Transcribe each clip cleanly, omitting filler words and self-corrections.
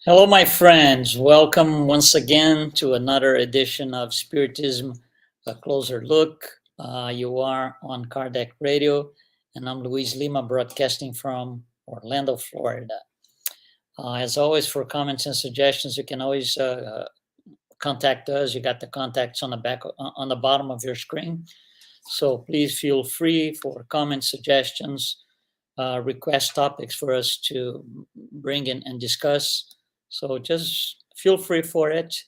Hello, my friends. Welcome once again to another edition of Spiritism, a closer look. You are on Kardec Radio, and I'm Luiz Lima, broadcasting from Orlando, Florida. As always, for comments and suggestions, you can always contact us. You got the contacts on the back, on the bottom of your screen. So please feel free for comments, suggestions, request topics for us to bring in and discuss. So just feel free for it.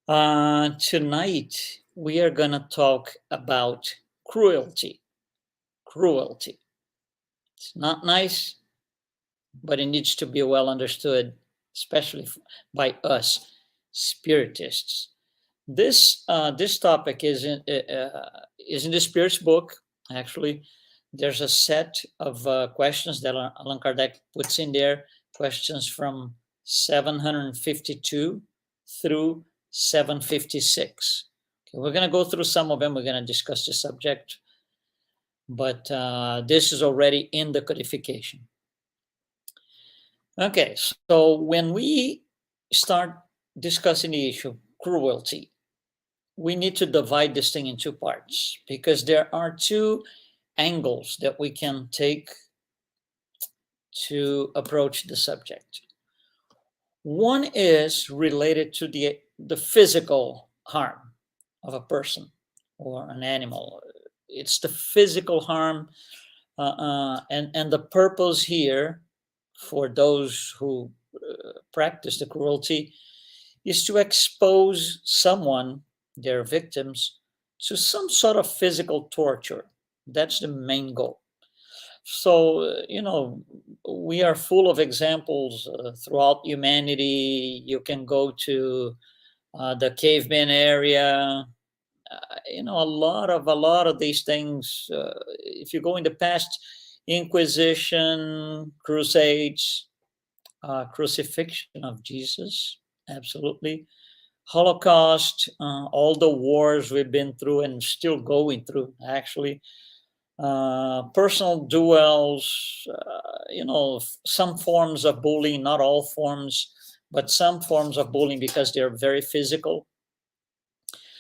Tonight, we are going to talk about cruelty. Cruelty. It's not nice, but it needs to be well understood, especially by us spiritists. This topic is in the Spirit's book. Actually, there's a set of questions that Allan Kardec puts in there. Questions from 752 through 756. Okay, we're going to go through some of them. We're going to discuss the subject, but this is already in the codification. Okay, so when we start discussing the issue of cruelty, we need to divide this thing in two parts because there are two angles that we can take to approach the subject. One is related to the physical harm of a person or an animal. It's the physical harm, and the purpose here for those who practice the cruelty is to expose someone, their victims, to some sort of physical torture. That's the main goal. So, we are full of examples throughout humanity. You can go to the caveman area. A lot of these things. If you go in the past, Inquisition, Crusades, crucifixion of Jesus, absolutely. Holocaust, all the wars we've been through and still going through, actually. Personal duels, some forms of bullying, not all forms, but some forms of bullying because they're very physical.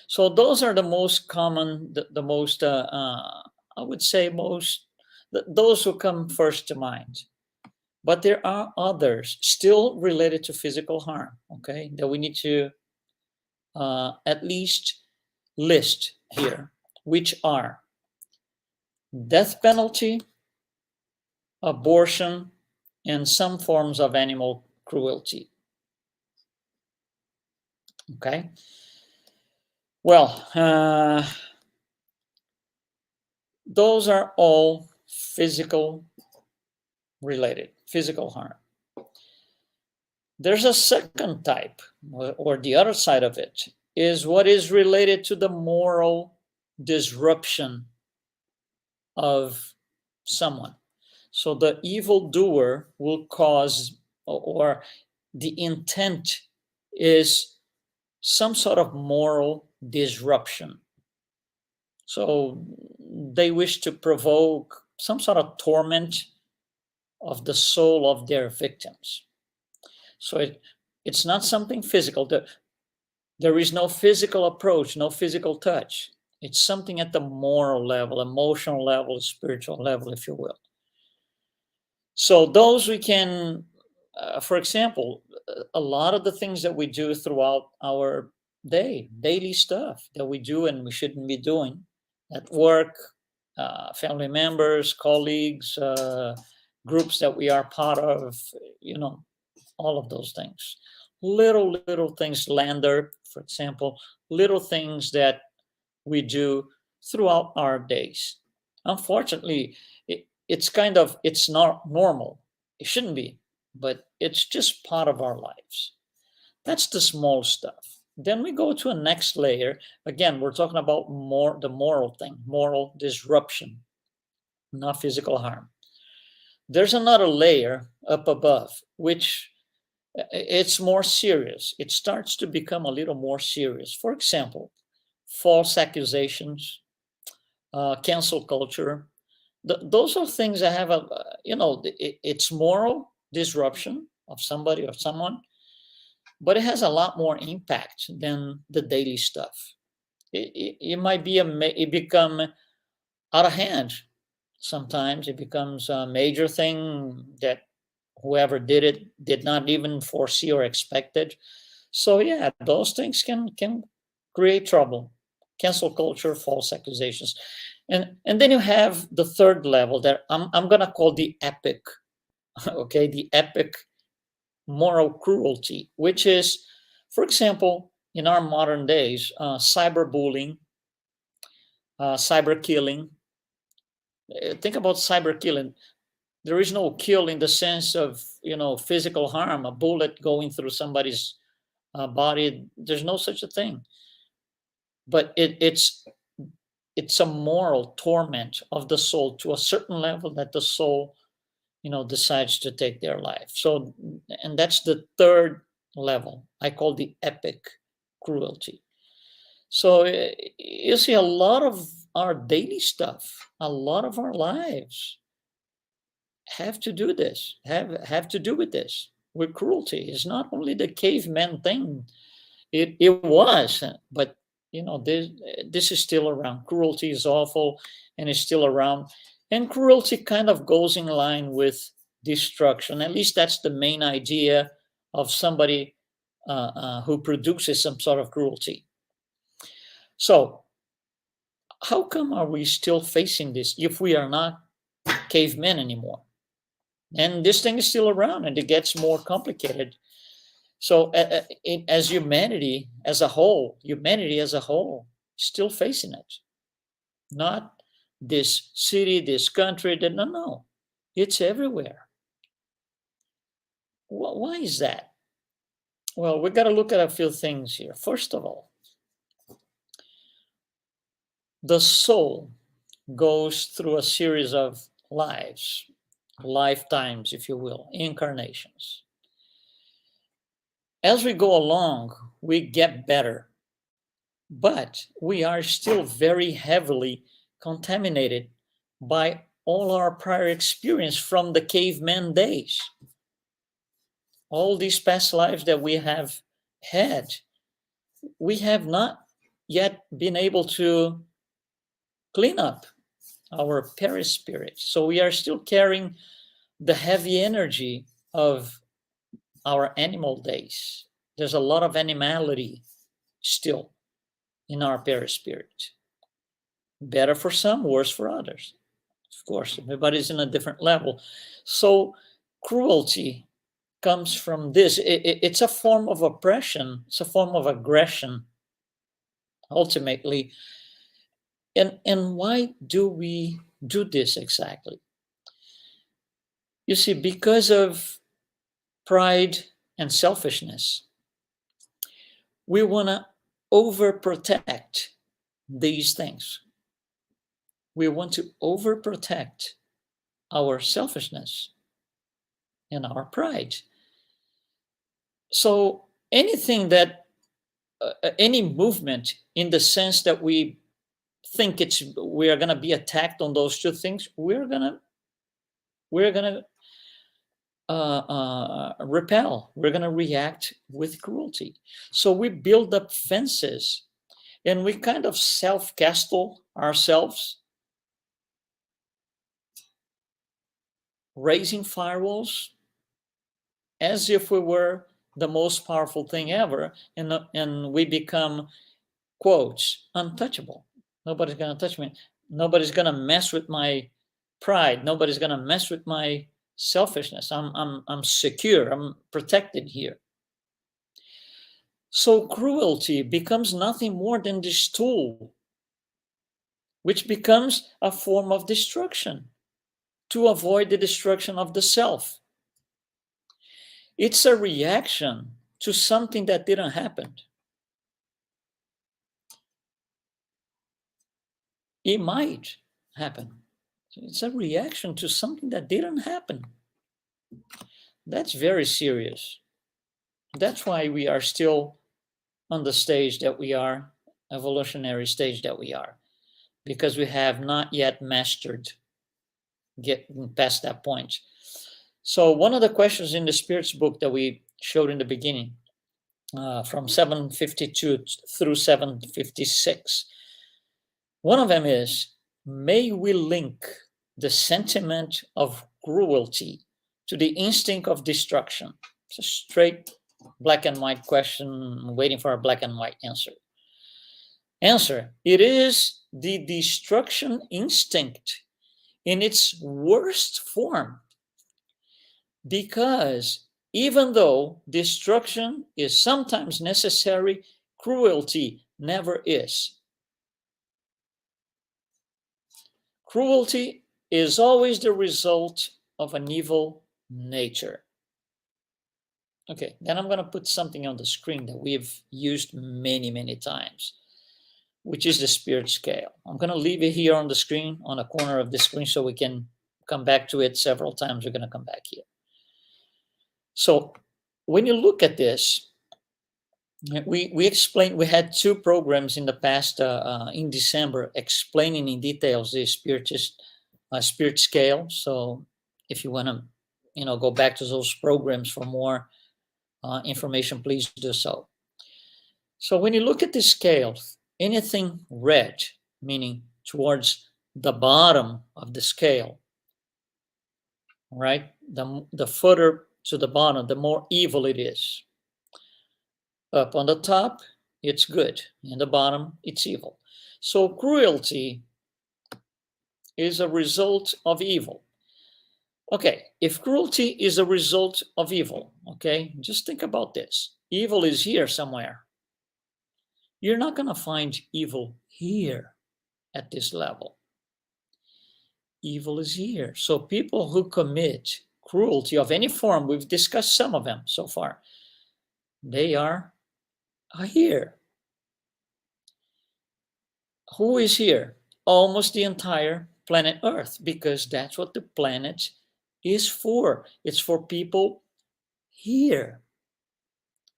So those are the most common, the most, I would say, those who come first to mind. But there are others still related to physical harm, okay, that we need to at least list here, which are death penalty, abortion, and some forms of animal cruelty. Okay. Well, those are all physical related, physical harm. There's a second type, or the other side of it, is what is related to the moral disruption of someone. So the evildoer will cause, or the intent is some sort of moral disruption. So they wish to provoke some sort of torment of the soul of their victims. So it's not something physical. There is no physical approach, no physical touch. It's something at the moral level, emotional level, spiritual level, if you will. So those we can, for example, a lot of the things that we do throughout our daily stuff that we do and we shouldn't be doing at work, family members, colleagues, groups that we are part of, all of those things. Little things, Lander, for example, little things that we do throughout our days. Unfortunately, it's not normal. It shouldn't be, but it's just part of our lives. That's the small stuff. Then we go to a next layer. Again, we're talking about the moral thing, moral disruption, not physical harm. There's another layer up above, which it's more serious. It starts to become a little more serious. For example, false accusations, cancel culture. Those are things that have it's moral disruption, of somebody or someone, but it has a lot more impact than the daily stuff. It might be it become out of hand. Sometimes it becomes a major thing that whoever did it did not even foresee or expect it. So yeah, those things can create trouble. Cancel culture, false accusations. And then you have the third level that I'm gonna call the epic, okay, the epic moral cruelty, which is, for example, in our modern days, cyberbullying, cyber killing. Think about cyber killing. There is no kill in the sense of, physical harm, a bullet going through somebody's body. There's no such a thing. But it's a moral torment of the soul to a certain level that the soul, decides to take their life. So, and that's the third level. I call the epic cruelty. So you see, a lot of our daily stuff, a lot of our lives have to do this, have to do with this, with cruelty. It's not only the caveman thing. It was, but this is still around. Cruelty is awful, and it's still around. And cruelty kind of goes in line with destruction. At least that's the main idea of somebody who produces some sort of cruelty. So, how come are we still facing this if we are not cavemen anymore? And this thing is still around, and it gets more complicated. So, as humanity as a whole, still facing it. Not this city, this country. No, it's everywhere. Why is that? Well, we got to look at a few things here. First of all, the soul goes through a series of lives, lifetimes, if you will, incarnations. As we go along, we get better, but we are still very heavily contaminated by all our prior experience from the caveman days. All these past lives that we have had, we have not yet been able to clean up our perispirit. So we are still carrying the heavy energy of our animal days. There's a lot of animality still in our perispirit. Better for some, worse for others. Of course, everybody's in a different level. So cruelty comes from this. It's a form of oppression. It's a form of aggression, ultimately. And why do we do this exactly? You see, because of pride and selfishness, we want to overprotect these things. We want to overprotect our selfishness and our pride. So anything that, any movement in the sense that we think we are going to be attacked on those two things, we're going to repel. We're going to react with cruelty. So we build up fences, and we kind of self-castle ourselves, raising firewalls as if we were the most powerful thing ever, and we become, quotes, untouchable. Nobody's going to touch me. Nobody's going to mess with my pride. Nobody's going to mess with my selfishness. I'm secure. I'm protected here. So cruelty becomes nothing more than this tool, which becomes a form of destruction to avoid the destruction of the self. It's a reaction to something that didn't happen. It might happen. It's a reaction to something that didn't happen. That's very serious. That's why we are still on the stage that we are, evolutionary stage that we are, because we have not yet mastered getting past that point. So one of the questions in the Spirits book that we showed in the beginning, from 752 through 756, one of them is, may we link the sentiment of cruelty to the instinct of destruction? It's a straight black and white question, waiting for a black and white answer. Answer, it is the destruction instinct in its worst form, because even though destruction is sometimes necessary, cruelty never is. Cruelty is always the result of an evil nature. Okay, then I'm going to put something on the screen that we've used many, many times, which is the spirit scale. I'm going to leave it here on the screen, on a corner of the screen, so we can come back to it several times. We're going to come back here. So when you look at this, we explained, we had two programs in the past, in December, explaining in details the spirit scale. So if you want to, go back to those programs for more information, please do so. So when you look at this scale, anything red, meaning towards the bottom of the scale, right? The further to the bottom, the more evil it is. Up on the top, it's good. In the bottom, it's evil. So cruelty is a result of evil. Okay, if cruelty is a result of evil, okay, just think about this. Evil is here somewhere. You're not going to find evil here at this level. Evil is here. So people who commit cruelty of any form, we've discussed some of them so far, they are here. Who is here? Almost the entire planet Earth, because that's what the planet is for. It's for people here,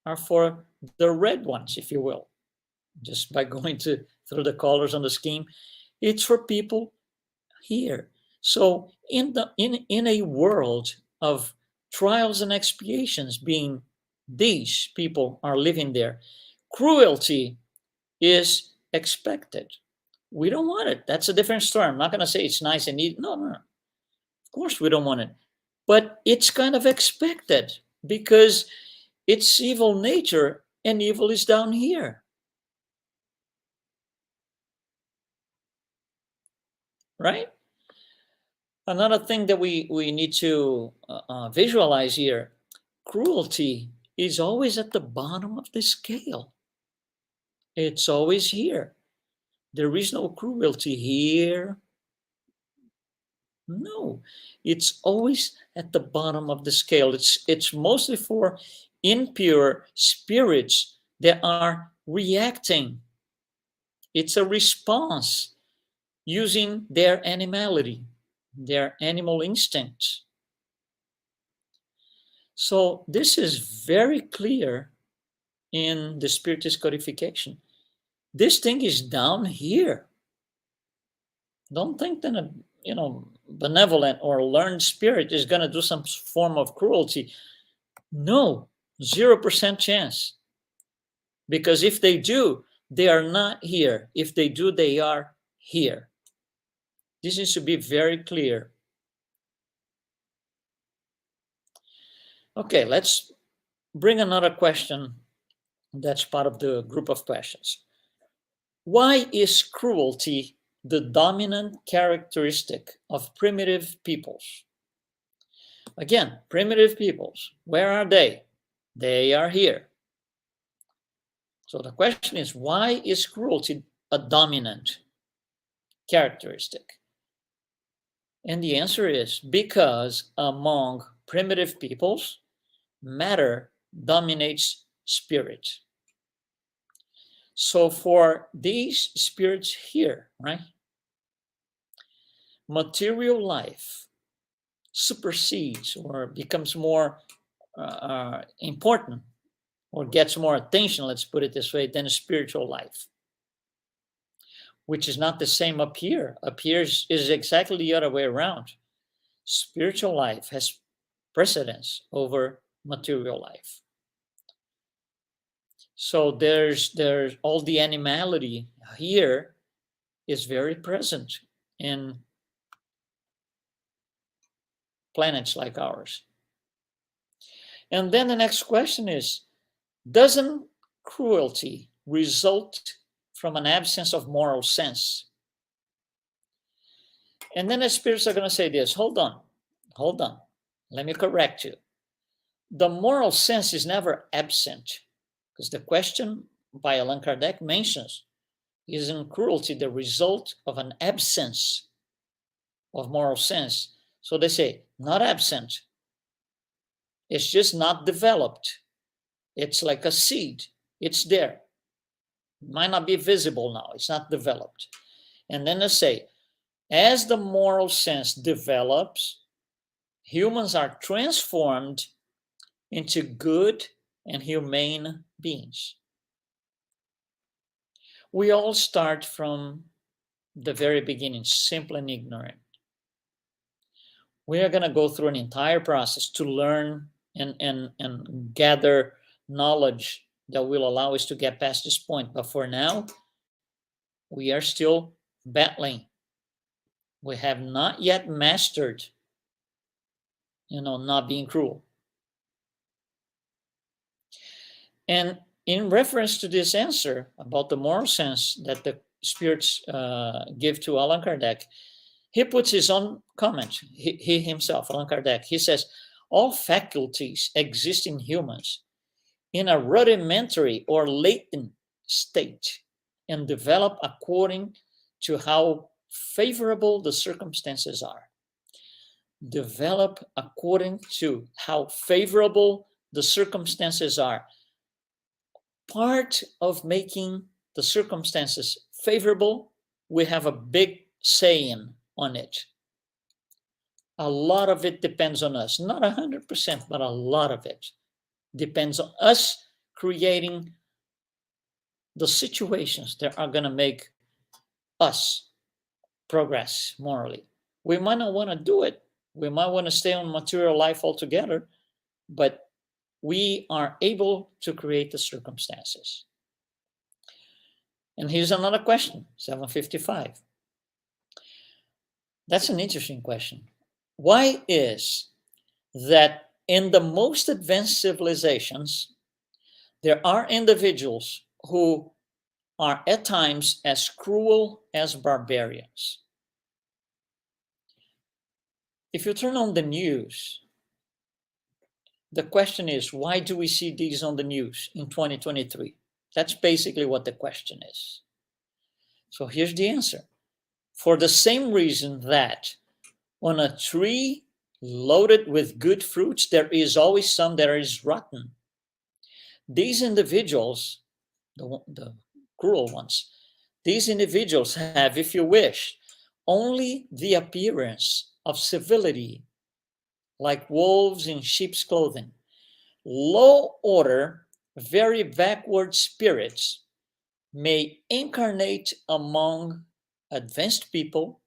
or for the red ones, if you will. Just by going through the colors on the scheme, it's for people here. So in a world of trials and expiations, being these people are living there, cruelty is expected. We don't want it. That's a different story. I'm not going to say it's nice and easy. No. Of course we don't want it. But it's kind of expected, because it's evil nature, and evil is down here. Right? Another thing that we need to visualize here, cruelty is always at the bottom of the scale. It's always here. There is no cruelty here. No, it's always at the bottom of the scale. It's mostly for impure spirits that are reacting. It's a response using their animality, their animal instincts. So this is very clear in the Spiritist codification. This thing is down here. Don't think that a benevolent or learned spirit is going to do some form of cruelty. No, 0% chance. Because if they do, they are not here. If they do, they are here. This needs to be very clear. Okay, let's bring another question that's part of the group of questions. Why is cruelty the dominant characteristic of primitive peoples? Again, primitive peoples, where are they? They are here. So the question is, why is cruelty a dominant characteristic? And the answer is because among primitive peoples, matter dominates spirit. So for these spirits here, right, material life supersedes or becomes more important, or gets more attention, let's put it this way, than a spiritual life, which is not the same up here. Up here is exactly the other way around. Spiritual life has precedence over material life. So there's all the animality here is very present in planets like ours. And then the next question is, doesn't cruelty result from an absence of moral sense? And then the spirits are going to say this, hold on, let me correct you. The moral sense is never absent, because the question by Allan Kardec mentions, isn't cruelty the result of an absence of moral sense? So they say, not absent. It's just not developed. It's like a seed. It's there. It might not be visible now. It's not developed. And then they say, as the moral sense develops, humans are transformed into good and humane beings. We all start from the very beginning, simple and ignorant. We are going to go through an entire process to learn and gather knowledge that will allow us to get past this point. But for now, we are still battling. We have not yet mastered, not being cruel. And in reference to this answer about the moral sense that the spirits give to Allan Kardec, he puts his own comment, he himself, Allan Kardec. He says, all faculties exist in humans in a rudimentary or latent state and develop according to how favorable the circumstances are. Develop according to how favorable the circumstances are. Part of making the circumstances favorable, we have a big saying on it. A lot of it depends on us. Not 100%, but a lot of it depends on us creating the situations that are going to make us progress morally. We might not want to do it. We might want to stay on material life altogether, but we are able to create the circumstances. And here's another question, 755. That's an interesting question. Why is that in the most advanced civilizations, there are individuals who are at times as cruel as barbarians? If you turn on the news, the question is, why do we see these on the news in 2023? That's basically what the question is. So here's the answer. For the same reason that on a tree loaded with good fruits, there is always some that is rotten. These individuals, the cruel ones, these individuals have, if you wish, only the appearance of civility, like wolves in sheep's clothing. Low order, very backward spirits may incarnate among advanced people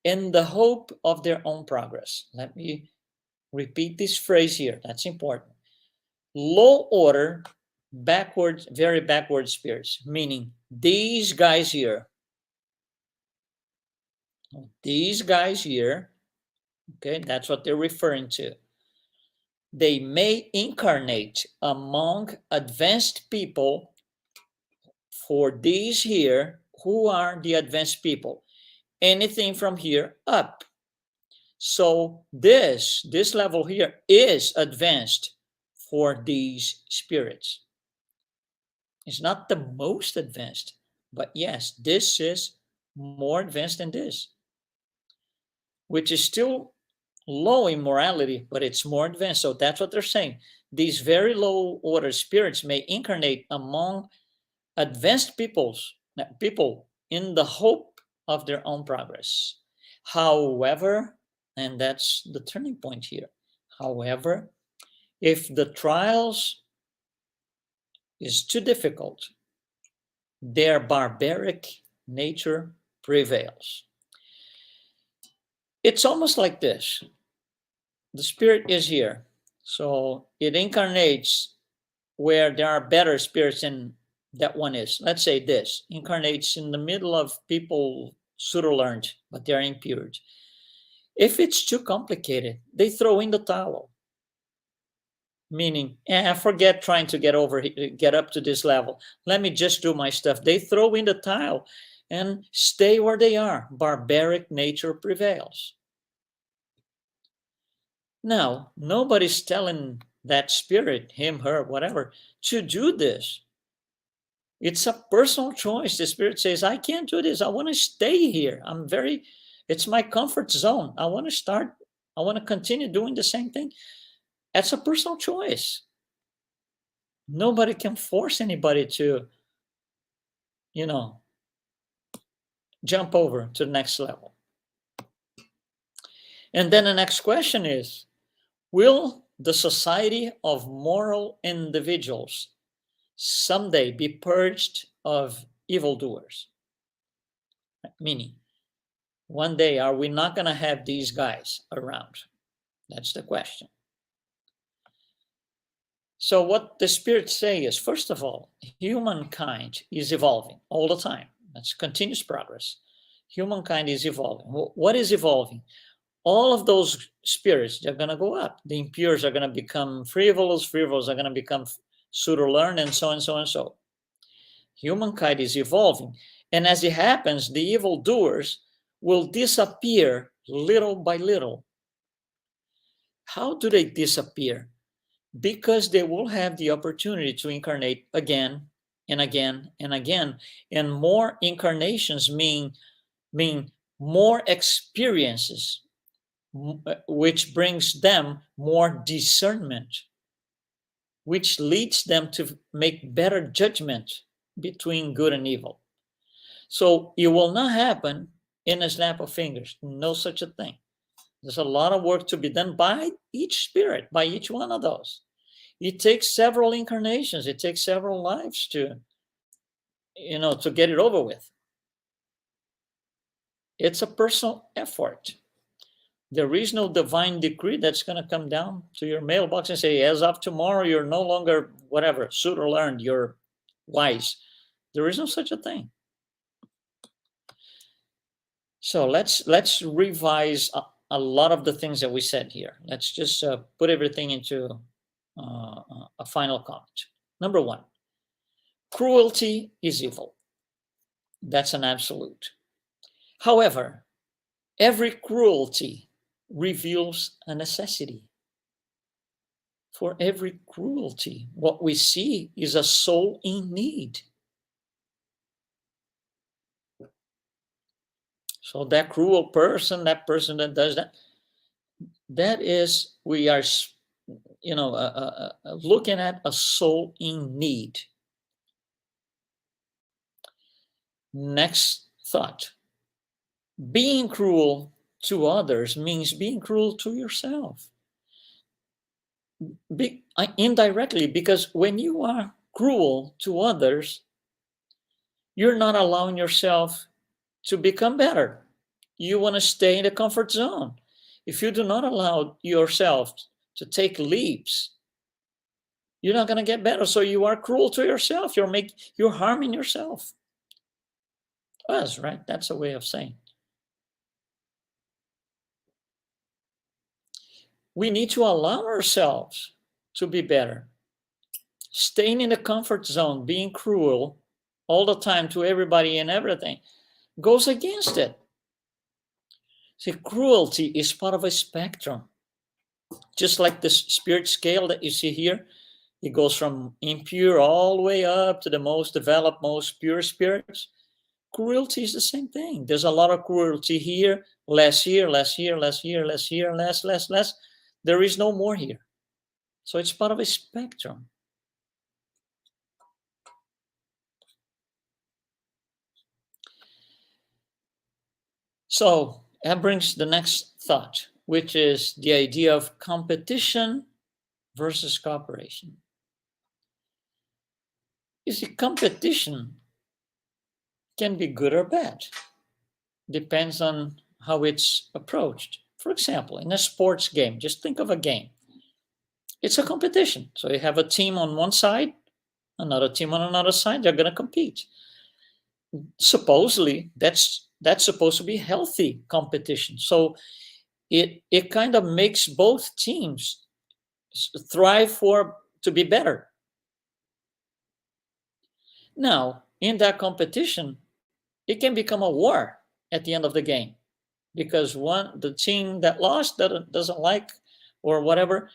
in the hope of their own progress. Let me repeat this phrase here. That's important. Low order, backward, very backward spirits, meaning these guys here, okay, that's what they're referring to. They may incarnate among advanced people. For these here, who are the advanced people? Anything from here up. So this level here is advanced for these spirits. It's not the most advanced, but yes, this is more advanced than this, which is still low in morality, but it's more advanced. So that's what they're saying. These very low order spirits may incarnate among advanced people in the hope of their own progress. However, and that's the turning point here, however, if the trials is too difficult, their barbaric nature prevails. It's almost like this. the spirit is here. So it incarnates where there are better spirits than that one is. Let's say this incarnates in the middle of people pseudo-learned, but they're impure. If it's too complicated, they throw in the towel. Meaning, forget trying to get up to this level. Let me just do my stuff. They throw in the towel and stay where they are. Barbaric nature prevails. Now, nobody's telling that spirit, him, her, whatever, to do this. It's a personal choice. The spirit says, I can't do this. I want to stay here. It's my comfort zone. I want to continue doing the same thing. That's a personal choice. Nobody can force anybody to, jump over to the next level. And then the next question is, will the society of moral individuals someday be purged of evildoers? Meaning, one day, are we not going to have these guys around? That's the question. So what the spirits say is, first of all, humankind is evolving all the time. That's continuous progress. Humankind is evolving. What is evolving? All of those spirits, they're going to go up. The impures are going to become frivolous. Frivolous are going to become pseudo-learned, and so on and so and so. Humankind is evolving. And as it happens, the evildoers will disappear little by little. How do they disappear? Because they will have the opportunity to incarnate again and again and again. And more incarnations mean more experiences, which brings them more discernment, which leads them to make better judgment between good and evil. So it will not happen in a snap of fingers. No such a thing. There's a lot of work to be done by each spirit, by each one of those. It takes several incarnations. It takes several lives to get it over with. It's a personal effort. There is no divine decree that's going to come down to your mailbox and say, as of tomorrow, you're no longer whatever, pseudo-learned, you're wise. There is no such a thing. So let's revise a lot of the things that we said here. Let's just put everything into a final comment. Number one, cruelty is evil. That's an absolute. However, every cruelty reveals a necessity. For every cruelty, what we see is a soul in need. So that cruel person, that person that does that is, we are, looking at a soul in need. Next thought. Being cruel to others means being cruel to yourself. Indirectly, because when you are cruel to others, you're not allowing yourself to become better. You want to stay in the comfort zone. If you do not allow yourself to take leaps, you're not going to get better. So you are cruel to yourself. You're harming yourself. That's right. That's a way of saying. We need to allow ourselves to be better. Staying in the comfort zone, being cruel all the time to everybody and everything, goes against it. See, cruelty is part of a spectrum. Just like the spirit scale that you see here, it goes from impure all the way up to the most developed, most pure spirits. Cruelty is the same thing. There's a lot of cruelty here, less here, less here, less here, less here, less. There is no more here. So it's part of a spectrum. So that brings the next thought, which is the idea of competition versus cooperation. You see, competition can be good or bad. Depends on how it's approached. For example, in a sports game, just think of a game. It's a competition. So you have a team on one side, another team on another side. They're going to compete. Supposedly, that's supposed to be healthy competition. So it kind of makes both teams thrive to be better. Now, in that competition, it can become a war at the end of the game because the team that lost doesn't like or whatever.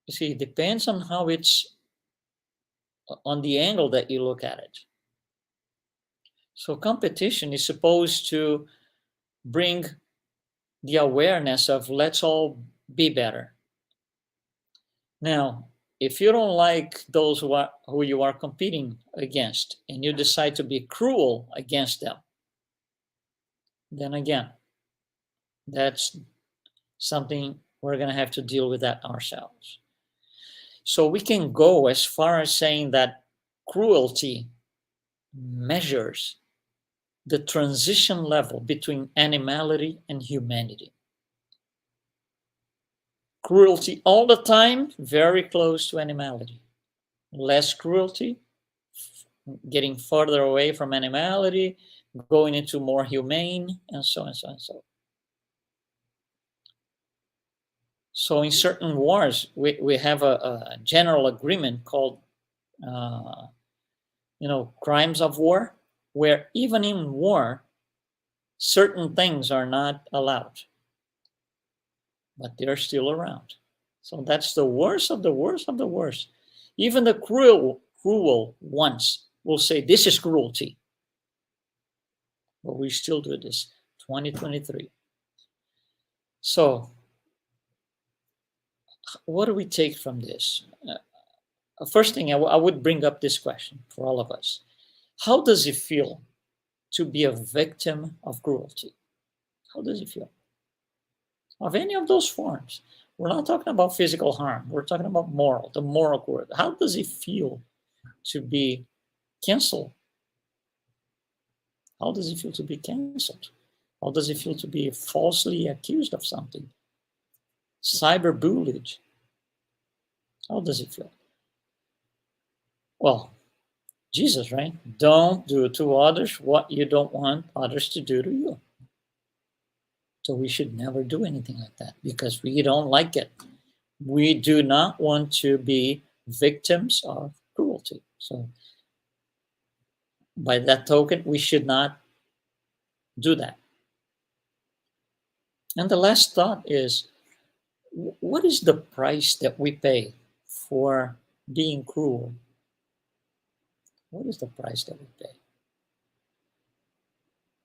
You see, it depends on how it's on the angle that you look at it. So competition is supposed to bring the awareness of let's all be better. Now, if you don't like those who you are competing against and you decide to be cruel against them, then again, that's something we're going to have to deal with that ourselves. So we can go as far as saying that cruelty measures the transition level between animality and humanity. Cruelty all the time, very close to animality. Less cruelty, getting further away from animality, going into more humane, and so on and so on and so on. So in certain wars, we have a general agreement called, crimes of war, where even in war, certain things are not allowed, but they're still around. So that's the worst of the worst of the worst. Even the cruel ones will say this is cruelty, but we still do this. 2023. So what do we take from this? First thing, I would bring up this question for all of us. How does it feel to be a victim of cruelty? How does it feel? Of any of those forms. We're not talking about physical harm. We're talking about the moral cruelty. How does it feel to be canceled? How does it feel to be canceled? How does it feel to be falsely accused of something? Cyberbullied. How does it feel? Well, Jesus, right? Don't do to others what you don't want others to do to you. So we should never do anything like that because we don't like it. We do not want to be victims of cruelty. So by that token, we should not do that. And the last thought is, what is the price that we pay for being cruel? What is the price that we pay?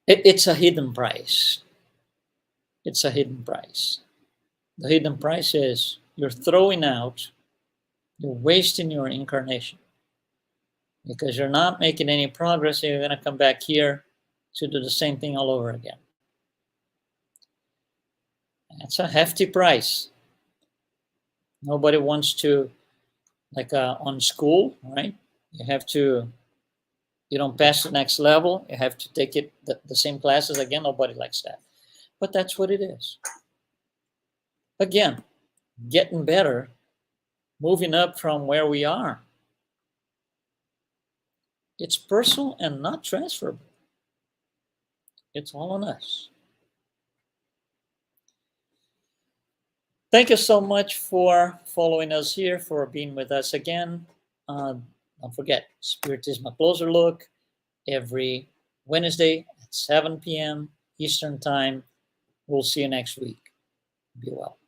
It's a hidden price. It's a hidden price. The hidden price is you're wasting your incarnation because you're not making any progress. And you're going to come back here to do the same thing all over again. That's a hefty price. Nobody wants to, like on school, right? You don't pass the next level. You have to take the same classes again. Nobody likes that. But that's what it is. Again, getting better, moving up from where we are. It's personal and not transferable. It's all on us. Thank you so much for following us here, for being with us again. Don't forget, Spiritism, a closer look every Wednesday at 7 p.m. Eastern Time. We'll see you next week. Be well.